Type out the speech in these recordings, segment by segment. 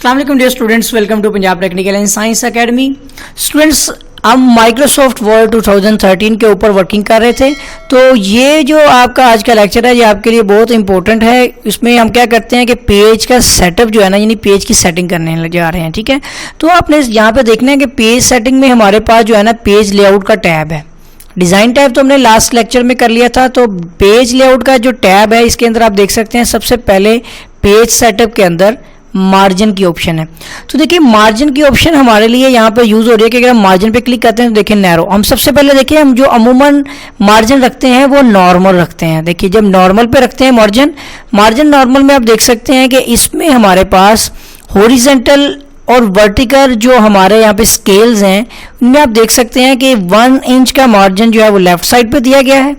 अस्सलाम वालेकुम dear students, welcome to Punjab technical and science academy. Students, हम माइक्रोसॉफ्ट वर्ड 2013 के ऊपर वर्किंग कर रहे थे। तो ये जो आपका आज का लेक्चर है ये आपके लिए बहुत इंपॉर्टेंट है। इसमें हम क्या करते हैं कि पेज का सेटअप जो है ना, यानी पेज की सेटिंग करने लगे जा रहे हैं। ठीक है, तो आपने यहाँ पे देखना है कि पेज सेटिंग में हमारे पास जो है ना पेज लेआउट का टैब है। डिज़ाइन टैब तो हमने लास्ट लेक्चर में कर लिया था। तो पेज लेआउट का जो टैब है इसके अंदर आप देख सकते हैं सबसे पहले पेज सेटअप के अंदर मार्जिन की ऑप्शन है। तो देखिए मार्जिन की ऑप्शन हमारे लिए यहाँ पर यूज़ हो रही है कि अगर हम मार्जिन पे क्लिक करते हैं तो देखिए नैरो। हम सबसे पहले देखिए हम जो अमूमन मार्जिन रखते हैं वो नॉर्मल रखते हैं। देखिए जब नॉर्मल पे रखते हैं मार्जिन नॉर्मल में आप देख सकते हैं कि इसमें हमारे पास हॉरिजॉन्टल और वर्टिकल जो हमारे यहाँ पे स्केल्स हैं उनमें आप देख सकते हैं कि 1 इंच का मार्जिन जो है वो लेफ्ट साइड पे दिया गया है,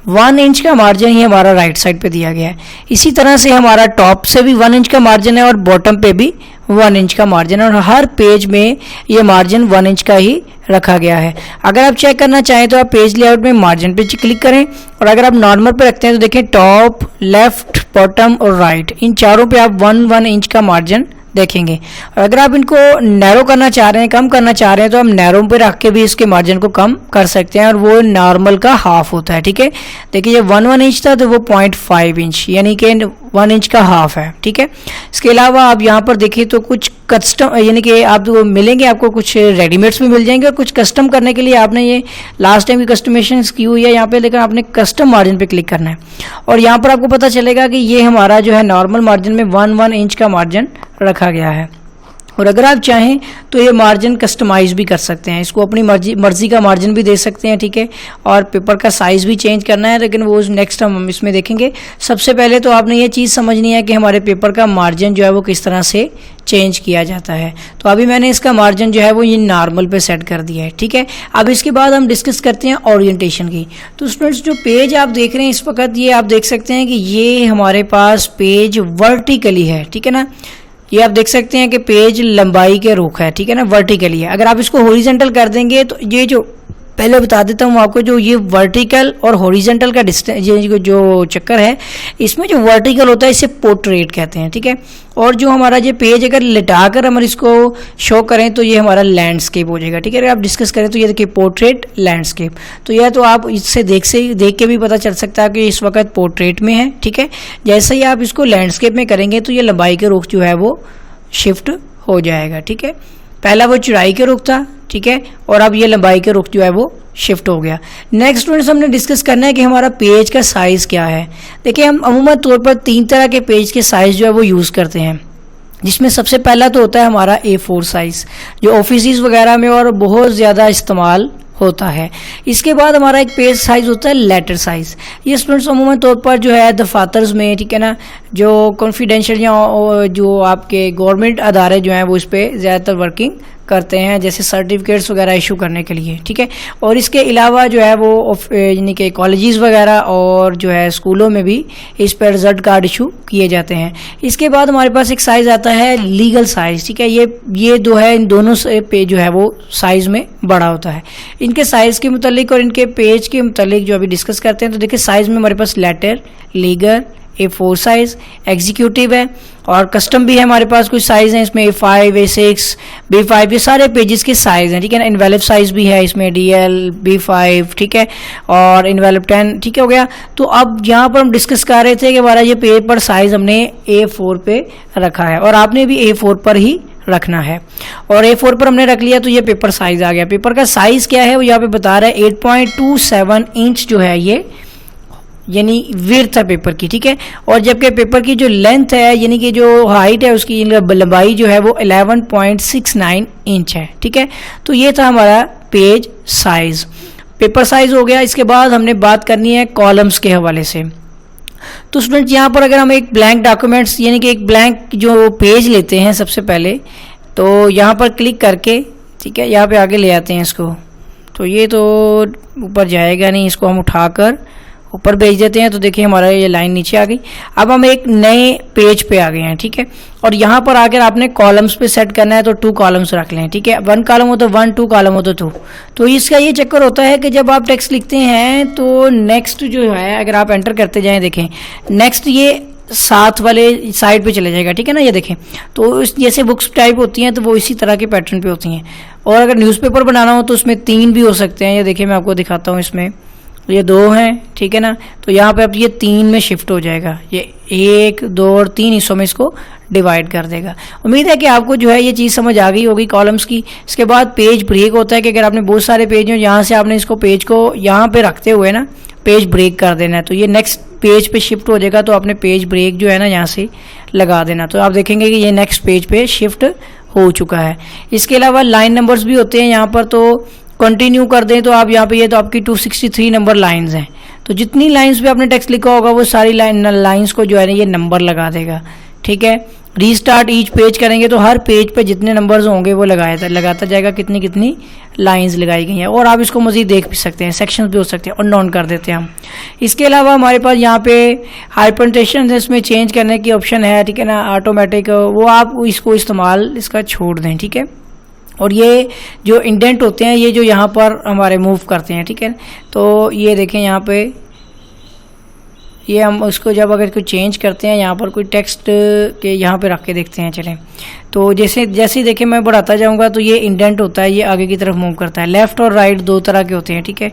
1 इंच का मार्जिन ही हमारा राइट साइड पे दिया गया है। इसी तरह से हमारा टॉप से भी 1 इंच का मार्जिन है और बॉटम पे भी 1 इंच का मार्जिन है और हर पेज में ये मार्जिन 1 इंच का ही रखा गया है। अगर आप चेक करना चाहें तो आप पेज लेआउट में मार्जिन पे क्लिक करें और अगर आप नॉर्मल पे रखते हैं तो देखें टॉप, लेफ्ट, बॉटम और राइट इन चारों पे आप 1 इंच का मार्जिन देखेंगे। और अगर आप इनको नैरो करना चाह रहे हैं, कम करना चाह रहे हैं तो हम नैरो पे रख के भी इसके मार्जिन को कम कर सकते हैं और वो नॉर्मल का हाफ होता है। ठीक है, देखिए ये 1 इंच था तो वो 0.5 इंच यानी कि 1 इंच का हाफ है। ठीक है, इसके अलावा आप यहाँ पर देखिए तो कुछ कस्टम यानी कि आप जो मिलेंगे आपको कुछ रेडीमेड्स भी मिल जाएंगे और कुछ कस्टम करने के लिए आपने ये लास्ट टाइम की कस्टमाइजेशन की हुई है यहाँ पे, लेकिन आपने कस्टम मार्जिन पे क्लिक करना है और यहाँ पर आपको पता चलेगा कि ये हमारा जो है नॉर्मल मार्जिन में 1 इंच का मार्जिन रखा गया है। और अगर आप चाहें तो ये मार्जिन कस्टमाइज भी कर सकते हैं, इसको अपनी मर्जी का मार्जिन भी दे सकते हैं। ठीक है, और पेपर का साइज़ भी चेंज करना है, लेकिन वो नेक्स्ट हम इसमें देखेंगे। सबसे पहले तो आपने ये चीज़ समझनी है कि हमारे पेपर का मार्जिन जो है वो किस तरह से चेंज किया जाता है। तो अभी मैंने इसका मार्जिन जो है वो ये नॉर्मल पे सेट कर दिया है। ठीक है, अब इसके बाद हम डिस्कस करते हैं ओरिएंटेशन की। तो स्टूडेंट्स जो पेज आप देख रहे हैं इस वक्त, ये आप देख सकते हैं कि ये हमारे पास पेज वर्टिकली है। ठीक है ना, ये आप देख सकते हैं कि पेज लंबाई के रुख है। ठीक है ना, वर्टिकली है। अगर आप इसको हॉरिजॉन्टल कर देंगे तो ये जो पहले बता देता हूँ आपको, जो ये वर्टिकल और हॉरिजॉन्टल का डिस्टेंस जो चक्कर है, इसमें जो वर्टिकल होता है इसे पोर्ट्रेट कहते हैं। ठीक है, और जो हमारा ये पेज अगर लिटाकर हम इसको शो करें तो ये हमारा लैंडस्केप हो जाएगा। ठीक है, अगर आप डिस्कस करें तो ये देखिए पोर्ट्रेट, लैंडस्केप। तो यह तो आप इससे देख के भी पता चल सकता है कि इस वक्त पोर्ट्रेट में है। ठीक है, जैसे ही आप इसको लैंडस्केप में करेंगे तो ये लंबाई के रुख जो है वो शिफ्ट हो जाएगा। ठीक है, पहला वो चौड़ाई के रुख था। ठीक है, और अब ये लंबाई के रुख जो है वो शिफ्ट हो गया। नेक्स्ट स्टूडेंट्स हमने डिस्कस करना है कि हमारा पेज का साइज़ क्या है। देखिए हम अमूमन तौर पर 3 तरह के पेज के साइज़ जो है वो यूज़ करते हैं, जिसमें सबसे पहला तो होता है हमारा A4 साइज़, जो ऑफिस वगैरह में और बहुत ज़्यादा इस्तेमाल होता है। इसके बाद हमारा एक पेज साइज़ होता है लेटर साइज़। ये स्टूडेंट्स अमूमन तौर पर जो है दफातर्स में, ठीक है ना, जो कॉन्फिडेंशियल या जो आपके गवर्नमेंट अदारे जो हैं वो इस पर ज़्यादातर वर्किंग करते हैं, जैसे सर्टिफिकेट्स वगैरह इशू करने के लिए। ठीक है, और इसके अलावा जो है वो यानी कि कॉलेजेस वगैरह और जो है स्कूलों में भी इस पर रिजल्ट कार्ड इशू किए जाते हैं। इसके बाद हमारे पास एक साइज़ आता है लीगल साइज़। ठीक है, ये दो है, इन दोनों से पेज जो है वो साइज़ में बड़ा होता है। इनके साइज़ के मुतालिक और इनके पेज के मुतालिक जो अभी डिस्कस करते हैं, तो देखिए साइज़ में हमारे पास letter, legal, A4 size, executive है और कस्टम भी है हमारे पास कुछ साइज़ हैं इसमें, A5, A6, B5, ये सारे पेजेस के साइज़ हैं। ठीक है ना, इन्वेलप साइज़ भी है इसमें, DL, B5, ठीक है, और इन्वेलप 10। ठीक है, हो गया। तो अब यहाँ पर हम डिस्कस कर रहे थे कि हमारा ये पेपर साइज़ हमने A4 पे रखा है और आपने भी A4 पर ही रखना है और A4 पर हमने रख लिया तो ये पेपर साइज़ आ गया। पेपर का साइज़ क्या है वो यहाँ पे बता रहा है 8.27 इंच जो है ये, यानी विड्थ है पेपर की। ठीक है, और जबकि पेपर की जो लेंथ है यानी कि जो हाइट है उसकी लंबाई जो है वो 11.69 इंच है। ठीक है, तो ये था हमारा पेज साइज़, पेपर साइज़ हो गया। इसके बाद हमने बात करनी है कॉलम्स के हवाले से। तो स्टूडेंट्स यहाँ पर अगर हम एक ब्लैंक डॉक्यूमेंट्स यानी कि एक ब्लैंक जो पेज लेते हैं सबसे पहले, तो यहाँ पर क्लिक करके, ठीक है, यहाँ पे आगे ले आते हैं इसको, तो ये तो ऊपर जाएगा नहीं, इसको हम उठाकर ऊपर भेज देते हैं। तो देखिए हमारा ये लाइन नीचे आ गई। अब हम एक नए पेज पे आ गए हैं। ठीक है, और यहाँ पर आकर आपने कॉलम्स पे सेट करना है तो 2 कॉलम्स रख लें। ठीक है, 1 कॉलम हो तो 1, 2 कॉलम हो तो 2। तो इसका ये चक्कर होता है कि जब आप टेक्स्ट लिखते हैं तो नेक्स्ट जो है अगर आप एंटर करते जाएं, देखें नेक्स्ट ये साथ वाले साइड पे चले जाएगा, ठीक है ना। ये देखें, तो जैसे बुक्स टाइप होती हैं तो वो इसी तरह के पैटर्न पे होती हैं। और अगर न्यूज़पेपर बनाना हो तो उसमें 3 भी हो सकते हैं। ये देखिए मैं आपको दिखाता हूँ, इसमें ये 2 हैं, ठीक है ना। तो यहाँ पे अब ये 3 में शिफ्ट हो जाएगा, ये 1, 2 और 3 हिस्सों में इसको डिवाइड कर देगा। उम्मीद है कि आपको जो है ये चीज़ समझ आ गई होगी कॉलम्स की। इसके बाद पेज ब्रेक होता है कि अगर आपने बहुत सारे पेज हो, यहाँ से आपने इसको पेज को यहाँ पे रखते हुए ना पेज ब्रेक कर देना है, तो ये नेक्स्ट पेज पे शिफ्ट हो जाएगा। तो आपने पेज ब्रेक जो है ना यहाँ से लगा देना, तो आप देखेंगे कि ये नेक्स्ट पेज पे शिफ्ट हो चुका है। इसके अलावा लाइन नंबर्स भी होते हैं यहाँ पर, तो कंटिन्यू कर दें तो आप यहाँ पे ये तो आपकी 263 नंबर लाइंस हैं। तो जितनी लाइंस पे आपने टेक्स्ट लिखा होगा वो सारी लाइंस को जो है ना ये नंबर लगा देगा, ठीक है। रीस्टार्ट ईच पेज करेंगे तो हर पेज पे जितने नंबर्स होंगे वो लगाता जाएगा कितनी कितनी लाइंस लगाई गई हैं। और आप इसको मज़ीद देख भी सकते हैं, सेक्शंस भी हो सकते हैं, और नॉन कर देते हैं हम। इसके अलावा हमारे पास यहाँ पे हाइपरटेंशन इसमें चेंज करने की ऑप्शन है, ठीक है ना, ऑटोमेटिक, वो आप इसको इस्तेमाल इसका छोड़ दें, ठीक है। और ये जो इंडेंट होते हैं ये जो यहाँ पर हमारे मूव करते हैं, ठीक है। तो ये देखें यहाँ पे ये हम उसको जब अगर कोई चेंज करते हैं यहाँ पर कोई टेक्स्ट के यहाँ पे रख के देखते हैं, चलें। तो जैसे ही देखें मैं बढ़ाता जाऊँगा तो ये इंडेंट होता है, ये आगे की तरफ मूव करता है। लेफ़्ट और राइट 2 तरह के होते हैं, ठीक है।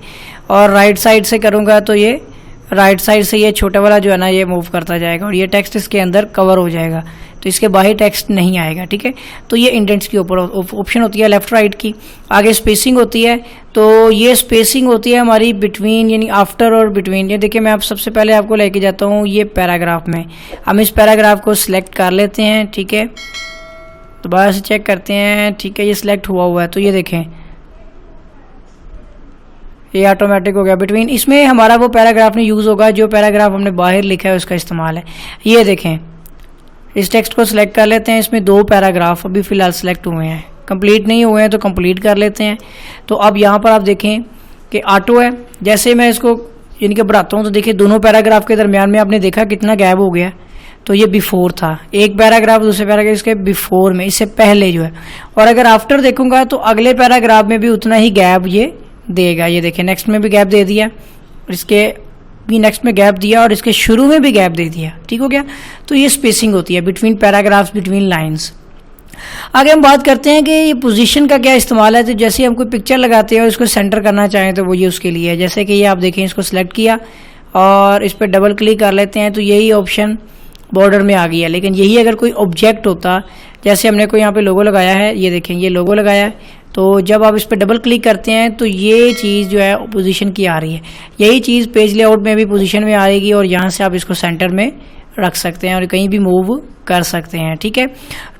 और राइट साइड से करूँगा तो ये राइट साइड से ये छोटा वाला जो है ना ये मूव करता जाएगा और ये टेक्स्ट इसके अंदर कवर हो जाएगा, तो इसके बाहर टेक्स्ट नहीं आएगा, ठीक है। तो ये इंडेंट्स की ऊपर ऑप्शन होती है लेफ्ट राइट की। आगे स्पेसिंग होती है, तो ये स्पेसिंग होती है हमारी बिटवीन, यानी आफ्टर और बिटवीन। ये देखिए मैं आप सबसे पहले आपको लेके जाता हूँ ये पैराग्राफ में। हम इस पैराग्राफ को सिलेक्ट कर लेते हैं, ठीक है। दोबारा से चेक करते हैं, ठीक है, ये सिलेक्ट हुआ है। तो ये देखें ये ऑटोमेटिक हो गया बिटवीन। इसमें हमारा वो पैराग्राफ नहीं यूज़ होगा जो पैराग्राफ हमने बाहर लिखा है उसका इस्तेमाल है। ये देखें इस टेक्स्ट को सिलेक्ट कर लेते हैं, इसमें 2 पैराग्राफ अभी फ़िलहाल सिलेक्ट हुए हैं, कंप्लीट नहीं हुए हैं तो कंप्लीट कर लेते हैं। तो अब यहाँ पर आप देखें कि ऑटो है, जैसे मैं इसको यानी कि बढ़ाता हूँ तो देखिए दोनों पैराग्राफ के दरमियान में आपने देखा कितना गैप हो गया। तो ये बिफोर था, एक पैराग्राफ दूसरे पैराग्राफ इसके बिफोर में, इससे पहले जो है। और अगर आफ्टर देखूंगा तो अगले पैराग्राफ में भी उतना ही गैप ये देगा। ये देखिए नेक्स्ट में भी गैप दे दिया, इसके भी नेक्स्ट में गैप दिया और इसके शुरू में भी गैप दे दिया, ठीक हो गया। तो ये स्पेसिंग होती है बिटवीन पैराग्राफ्स, बिटवीन लाइंस। आगे हम बात करते हैं कि ये पोजीशन का क्या इस्तेमाल है। तो जैसे हम कोई पिक्चर लगाते हैं और इसको सेंटर करना चाहें तो वो ये उसके लिए है। जैसे कि ये आप देखें, इसको सिलेक्ट किया और इस पर डबल क्लिक कर लेते हैं तो यही ऑप्शन बॉर्डर में आ गया। लेकिन यही अगर कोई ऑब्जेक्ट होता, जैसे हमने कोई यहाँ पे लोगो लगाया है, ये देखें ये लोगो लगाया है, तो जब आप इस पर डबल क्लिक करते हैं तो ये चीज़ जो है पोजीशन की आ रही है। यही चीज़ पेज लेआउट में भी पोजीशन में आएगी और यहाँ से आप इसको सेंटर में रख सकते हैं और कहीं भी मूव कर सकते हैं, ठीक है।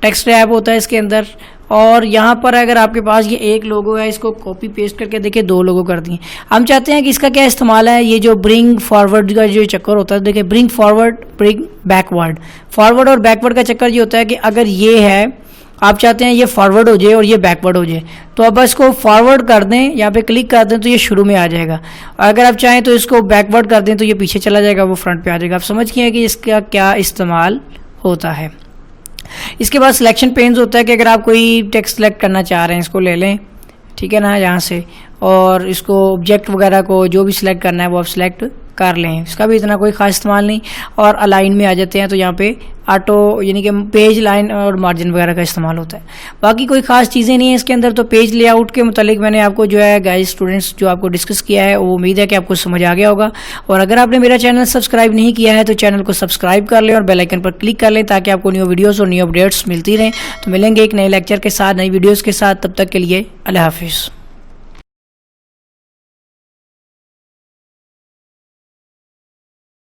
टेक्स्ट रैप होता है इसके अंदर। और यहाँ पर अगर आपके पास ये एक लोगो है, इसको कॉपी पेस्ट करके देखिए 2 लोगो कर दिए। हम चाहते हैं कि इसका क्या इस्तेमाल है, ये जो ब्रिंग फॉरवर्ड का जो चक्कर होता है, देखिए bring forward, bring backward. Forward और बैकवर्ड का चक्कर ये होता है कि अगर ये है, आप चाहते हैं ये फॉरवर्ड हो जाए और ये बैकवर्ड हो जाए, तो अब इसको फॉरवर्ड कर दें, यहाँ पे क्लिक कर दें तो ये शुरू में आ जाएगा। और अगर आप चाहें तो इसको बैकवर्ड कर दें तो ये पीछे चला जाएगा, वो फ्रंट पे आ जाएगा। आप समझ गए कि इसका क्या इस्तेमाल होता है। इसके बाद सिलेक्शन पेन्स होता है कि अगर आप कोई टेक्स्ट सेलेक्ट करना चाह रहे हैं, इसको ले लें, ठीक है ना, यहाँ से, और इसको ऑब्जेक्ट वगैरह को जो भी सिलेक्ट करना है वो आप सिलेक्ट कर लें। इसका भी इतना कोई ख़ास इस्तेमाल नहीं। और अलाइन में आ जाते हैं तो यहाँ पे ऑटो यानी कि पेज लाइन और मार्जिन वगैरह का इस्तेमाल होता है। बाकी कोई ख़ास चीज़ें नहीं है इसके अंदर। तो पेज लेआउट के मुतालिक मैंने आपको जो है गाइस स्टूडेंट्स जो आपको डिस्कस किया है, वो उम्मीद है कि आपको समझ आ गया होगा। और अगर आपने मेरा चैनल सब्सक्राइब नहीं किया है तो चैनल को सब्सक्राइब कर लें और बेल आइकन पर क्लिक कर लें ताकि आपको न्यू वीडियोज़ और न्यू अपडेट्स मिलती रहें। तो मिलेंगे एक नए लेक्चर के साथ, नई वीडियोज़ के साथ। तब तक के लिए अल्लाह हाफिज़।